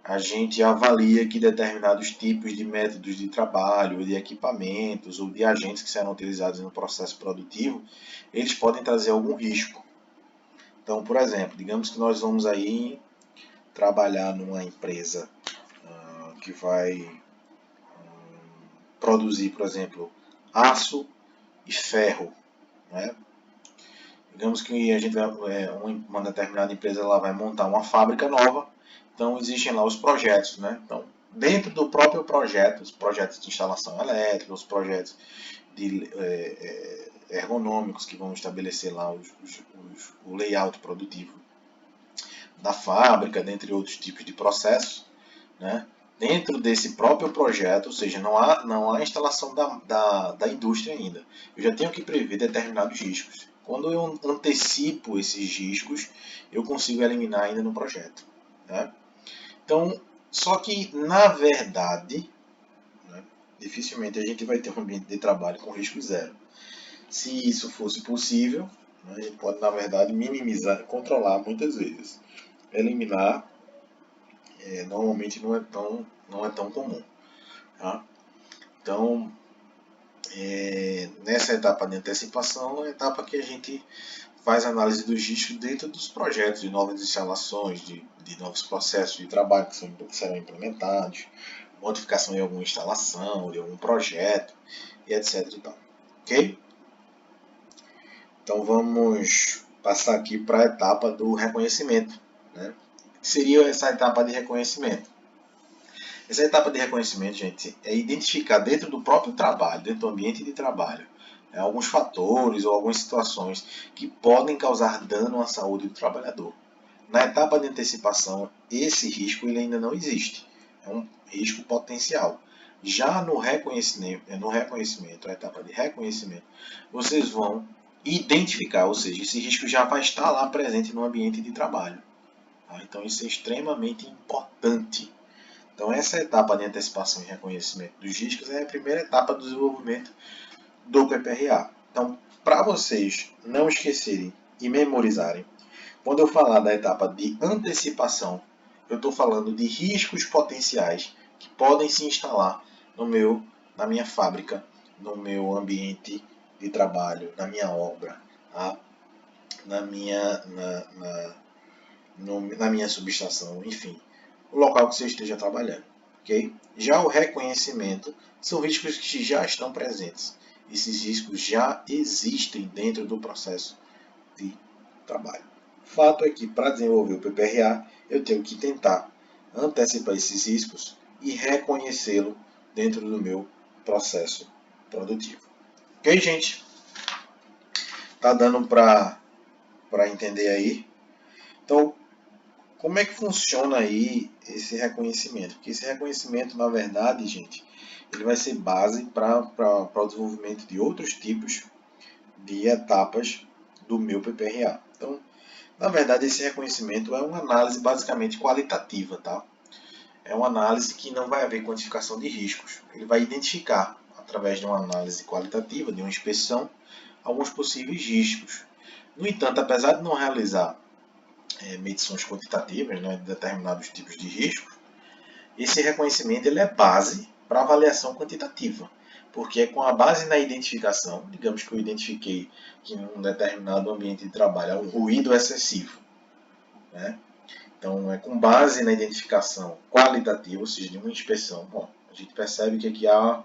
a gente avalia que determinados tipos de métodos de trabalho, de equipamentos ou de agentes que serão utilizados no processo produtivo, eles podem trazer algum risco. Então, por exemplo, digamos que nós vamos aí trabalhar numa empresa que vai produzir, por exemplo, aço e ferro. Né? Digamos que a gente uma determinada empresa ela vai montar uma fábrica nova, então existem lá os projetos. Né? Então, dentro do próprio projeto, os projetos de instalação elétrica, os projetos ergonômicos que vão estabelecer lá o layout produtivo da fábrica, dentre outros tipos de processos, né? Dentro desse próprio projeto, ou seja, não há instalação da indústria ainda. Eu já tenho que prever determinados riscos. Quando eu antecipo esses riscos, eu consigo eliminar ainda no projeto. Né? Então, só que, na verdade, né, dificilmente a gente vai ter um ambiente de trabalho com risco zero. Se isso fosse possível, né, a gente pode, na verdade, minimizar, controlar muitas vezes. Eliminar normalmente não é tão comum. Tá? Então, nessa etapa de antecipação, é a etapa que a gente faz análise dos riscos dentro dos projetos de novas instalações, de novos processos de trabalho que serão implementados, modificação de alguma instalação, de algum projeto, e etc. E tal. Ok? Então, vamos passar aqui para a etapa do reconhecimento. Né? O que seria essa etapa de reconhecimento? Essa etapa de reconhecimento, gente, é identificar dentro do próprio trabalho, dentro do ambiente de trabalho, alguns fatores ou algumas situações que podem causar dano à saúde do trabalhador. Na etapa de antecipação, esse risco ele ainda não existe. É um risco potencial. Já no reconhecimento, a etapa de reconhecimento, vocês vão identificar, ou seja, esse risco já vai estar lá presente no ambiente de trabalho. Tá? Então isso é extremamente importante. Então essa etapa de antecipação e reconhecimento dos riscos é a primeira etapa do desenvolvimento do PPRA. Então, para vocês não esquecerem e memorizarem, quando eu falar da etapa de antecipação, eu estou falando de riscos potenciais que podem se instalar na minha fábrica, no meu ambiente de trabalho, na minha obra, tá? na minha subestação, enfim, o local que você esteja trabalhando. Okay? Já o reconhecimento são riscos que já estão presentes. Esses riscos já existem dentro do processo de trabalho. Fato é que para desenvolver o PPRA, eu tenho que tentar antecipar esses riscos e reconhecê-lo dentro do meu processo produtivo. Ok, gente? Tá dando para entender aí? Então, como é que funciona aí esse reconhecimento? Porque esse reconhecimento, na verdade, gente, ele vai ser base para o desenvolvimento de outros tipos de etapas do meu PPRA. Então, na verdade, esse reconhecimento é uma análise basicamente qualitativa, tá? É uma análise que não vai haver quantificação de riscos. Ele vai identificar, através de uma análise qualitativa, de uma inspeção, alguns possíveis riscos. No entanto, apesar de não realizar medições quantitativas, né, de determinados tipos de riscos, esse reconhecimento ele é base para avaliação quantitativa, porque é com a base na identificação, digamos que eu identifiquei que em um determinado ambiente de trabalho há um ruído excessivo, né? Então é com base na identificação qualitativa, ou seja, de uma inspeção, bom, a gente percebe que aqui há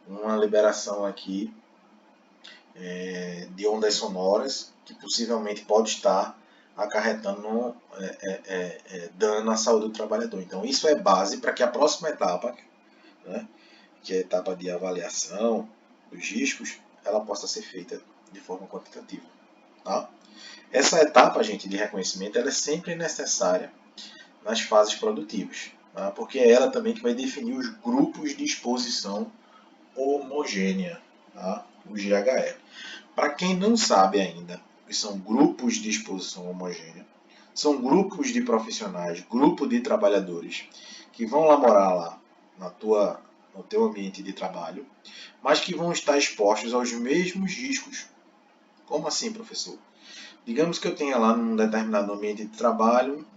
uma liberação aqui de ondas sonoras que possivelmente pode estar acarretando dano à saúde do trabalhador. Então isso é base para que a próxima etapa, né, que é a etapa de avaliação dos riscos, ela possa ser feita de forma quantitativa. Tá? Essa etapa, gente, de reconhecimento, ela é sempre necessária nas fases produtivas, tá? Porque é ela também que vai definir os grupos de exposição homogênea, tá? O GHE. Para quem não sabe ainda, que são grupos de exposição homogênea, são grupos de profissionais, grupo de trabalhadores que vão laborar lá no teu ambiente de trabalho, mas que vão estar expostos aos mesmos riscos. Como assim, professor? Digamos que eu tenha lá num determinado ambiente de trabalho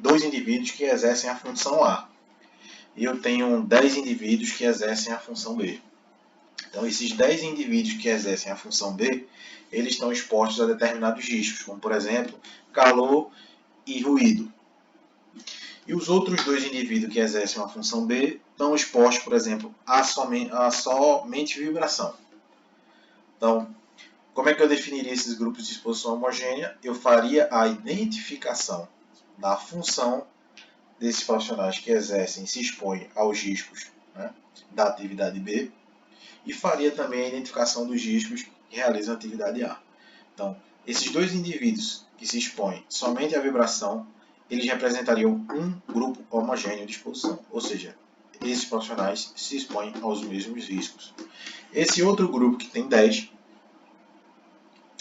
dois indivíduos que exercem a função A e eu tenho 10 indivíduos que exercem a função B. Então, esses 10 indivíduos que exercem a função B, eles estão expostos a determinados riscos, como, por exemplo, calor e ruído. E os outros dois indivíduos que exercem a função B estão expostos, por exemplo, a somente vibração. Então, como é que eu definiria esses grupos de exposição homogênea? Eu faria a identificação da função desses profissionais que exercem e se expõem aos riscos, né, da atividade B, e faria também a identificação dos riscos que realizam a atividade A. Então, esses dois indivíduos que se expõem somente à vibração, eles representariam um grupo homogêneo de exposição, ou seja, esses profissionais se expõem aos mesmos riscos. Esse outro grupo que tem 10,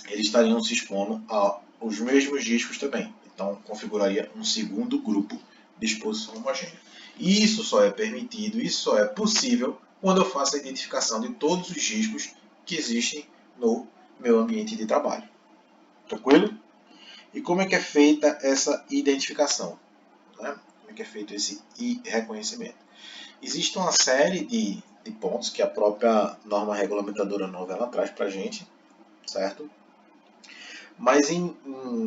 eles estariam se expondo aos mesmos riscos também. Então, configuraria um segundo grupo de exposição homogênea. E isso só é permitido, isso só é possível quando eu faço a identificação de todos os riscos que existem no meu ambiente de trabalho. Tranquilo? E como é que é feita essa identificação? Né? Como é que é feito esse reconhecimento? Existe uma série de pontos que a própria norma regulamentadora nova ela traz para a gente, certo? Mas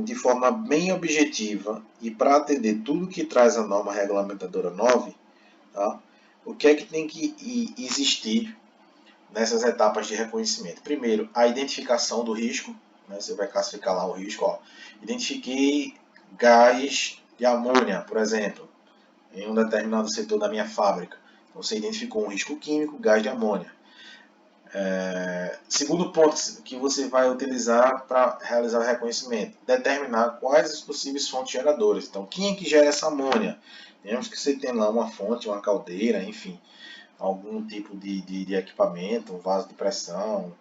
de forma bem objetiva e para atender tudo que traz a norma regulamentadora 9, tá? O que é que tem que existir nessas etapas de reconhecimento? Primeiro, a identificação do risco, né? Você vai classificar lá o risco. Ó. Identifiquei gás de amônia, por exemplo. em um determinado setor da minha fábrica. Então, você identificou um risco químico, gás de amônia. Segundo ponto que você vai utilizar para realizar o reconhecimento, determinar quais as possíveis fontes geradoras. Então, quem é que gera essa amônia? Digamos que você tem lá uma fonte, uma caldeira, enfim, algum tipo de equipamento, um vaso de pressão,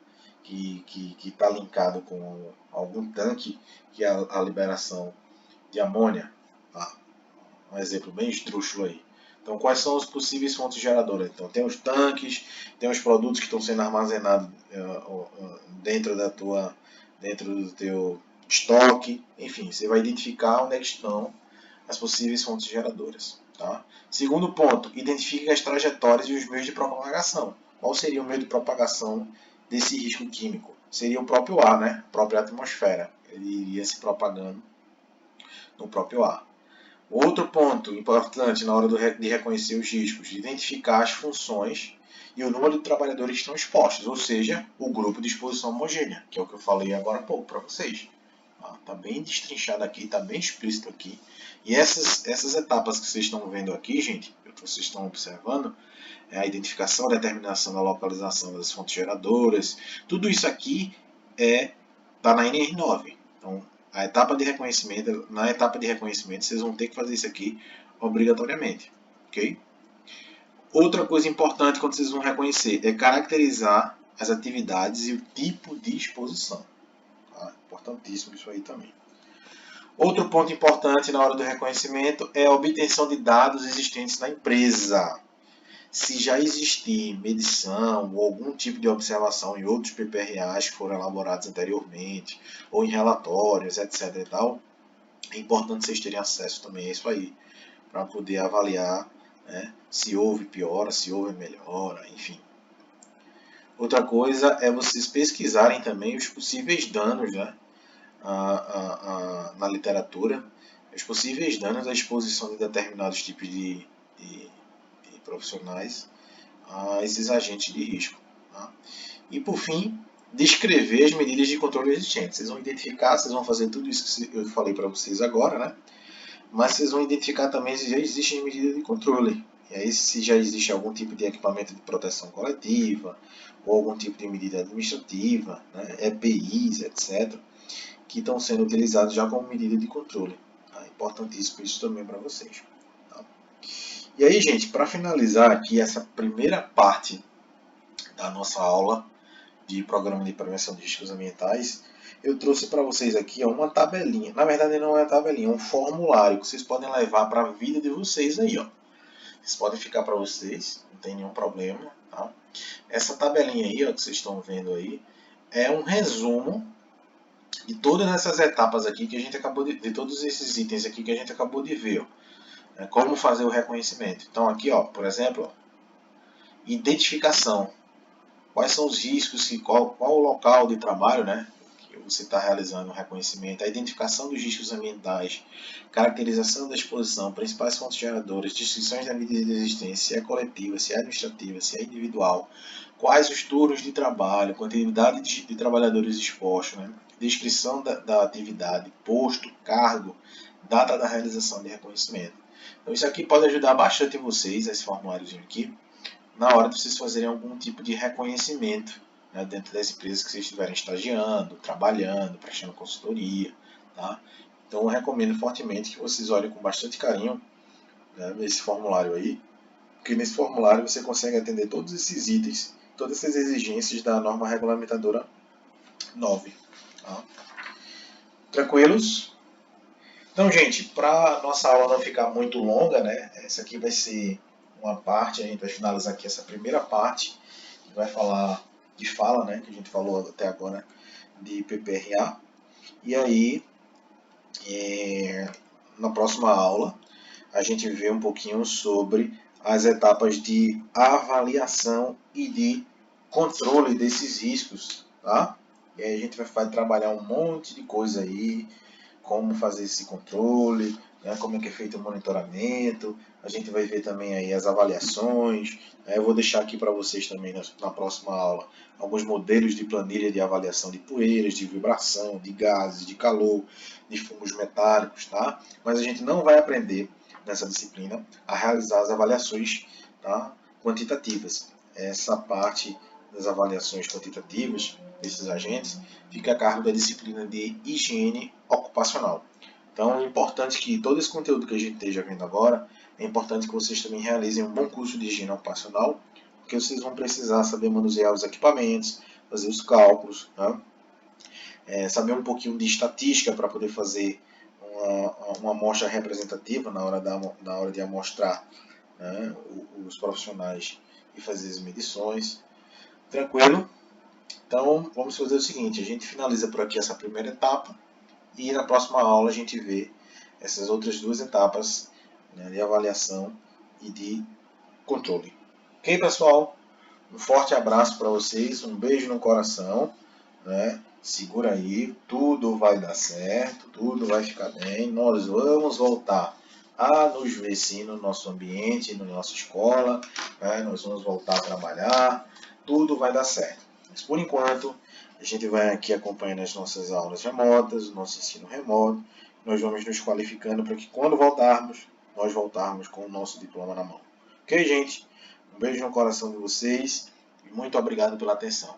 que está linkado com algum tanque que é a liberação de amônia. Tá? Um exemplo bem esdrúxulo aí. Então, quais são as possíveis fontes geradoras? Então, tem os tanques, tem os produtos que estão sendo armazenados dentro do teu estoque. Enfim, você vai identificar onde é que estão as possíveis fontes geradoras. Tá? Segundo ponto, identifique as trajetórias e os meios de propagação. Qual seria o meio de propagação desse risco químico? Seria o próprio ar, né? A própria atmosfera. Ele iria se propagando no próprio ar. Outro ponto importante na hora de reconhecer os riscos, identificar as funções e o número de trabalhadores que estão expostos, ou seja, o grupo de exposição homogênea, que é o que eu falei agora há pouco para vocês. Está bem destrinchado aqui, está bem explícito aqui. E essas etapas que vocês estão vendo aqui, gente, que vocês estão observando, é a identificação, a determinação da localização das fontes geradoras, tudo isso aqui está na NR9. Então, na etapa de reconhecimento, vocês vão ter que fazer isso aqui obrigatoriamente. Ok? Outra coisa importante quando vocês vão reconhecer é caracterizar as atividades e o tipo de exposição. Tá? Importantíssimo isso aí também. Outro ponto importante na hora do reconhecimento é a obtenção de dados existentes na empresa. Se já existir medição ou algum tipo de observação em outros PPRAs que foram elaborados anteriormente, ou em relatórios, etc. e tal, é importante vocês terem acesso também a isso aí, para poder avaliar, né, se houve piora, se houve melhora, enfim. Outra coisa é vocês pesquisarem também os possíveis danos, né, na literatura, os possíveis danos à exposição de determinados tipos de profissionais a esses agentes de risco. Tá? E por fim, descrever as medidas de controle existentes. Vocês vão identificar, vocês vão fazer tudo isso que eu falei para vocês agora, né? Mas vocês vão identificar também se já existem medidas de controle. E aí, se já existe algum tipo de equipamento de proteção coletiva, ou algum tipo de medida administrativa, né? EPIs, etc., que estão sendo utilizados já como medida de controle. Tá? Importantíssimo isso também para vocês. Tá? E aí, gente, para finalizar aqui essa primeira parte da nossa aula de Programa de Prevenção de Riscos Ambientais, eu trouxe para vocês aqui uma tabelinha. Na verdade, não é uma tabelinha, é um formulário que vocês podem levar para a vida de vocês aí. Ó. Vocês podem ficar para vocês, não tem nenhum problema. Tá? Essa tabelinha aí, ó, que vocês estão vendo aí, é um resumo de todas essas etapas aqui que a gente acabou de todos esses itens aqui que a gente acabou de ver. Ó. Como fazer o reconhecimento. Então aqui, ó, por exemplo, ó, identificação. Quais são os riscos, qual o local de trabalho, né, que você está realizando o reconhecimento, a identificação dos riscos ambientais, caracterização da exposição, principais fontes geradoras, descrições da medida de existência, se é coletiva, se é administrativa, se é individual, quais os turnos de trabalho, quantidade de trabalhadores expostos, né, descrição da atividade, posto, cargo, data da realização de reconhecimento. Então isso aqui pode ajudar bastante vocês, esse formuláriozinho aqui, na hora de vocês fazerem algum tipo de reconhecimento, né, dentro das empresas que vocês estiverem estagiando, trabalhando, prestando consultoria. Tá? Então eu recomendo fortemente que vocês olhem com bastante carinho, né, nesse formulário aí, porque nesse formulário você consegue atender todos esses itens, todas essas exigências da norma regulamentadora 9. Tá? Tranquilos? Então, gente, para nossa aula não ficar muito longa, né, essa aqui vai ser uma parte, a gente vai finalizar aqui essa primeira parte, que vai falar de fala, né, que a gente falou até agora de PPRA. E aí, na próxima aula, a gente vê um pouquinho sobre as etapas de avaliação e de controle desses riscos, tá? E aí a gente vai trabalhar um monte de coisa aí, como fazer esse controle, né, como é que é feito o monitoramento, a gente vai ver também aí as avaliações, eu vou deixar aqui para vocês também na próxima aula alguns modelos de planilha de avaliação de poeiras, de vibração, de gases, de calor, de fungos metálicos, tá? Mas a gente não vai aprender nessa disciplina a realizar as avaliações, tá, quantitativas. Essa parte das avaliações quantitativas desses agentes fica a cargo da disciplina de higiene ocupacional. Então é importante que todo esse conteúdo que a gente esteja vendo agora, é importante que vocês também realizem um bom curso de higiene ocupacional, porque vocês vão precisar saber manusear os equipamentos, fazer os cálculos, tá? Saber um pouquinho de estatística para poder fazer uma amostra representativa na hora de amostrar, né, os profissionais e fazer as medições. Tranquilo? Então vamos fazer o seguinte, a gente finaliza por aqui essa primeira etapa e na próxima aula a gente vê essas outras duas etapas, né, de avaliação e de controle. Ok, pessoal? Um forte abraço para vocês, um beijo no coração, né? Segura aí, tudo vai dar certo, tudo vai ficar bem. Nós vamos voltar a nos ver sim no nosso ambiente, na nossa escola, né? Nós vamos voltar a trabalhar, tudo vai dar certo. Mas por enquanto, a gente vai aqui acompanhando as nossas aulas remotas, o nosso ensino remoto. Nós vamos nos qualificando para que quando voltarmos, nós voltarmos com o nosso diploma na mão. Ok, gente? Um beijo no coração de vocês e muito obrigado pela atenção.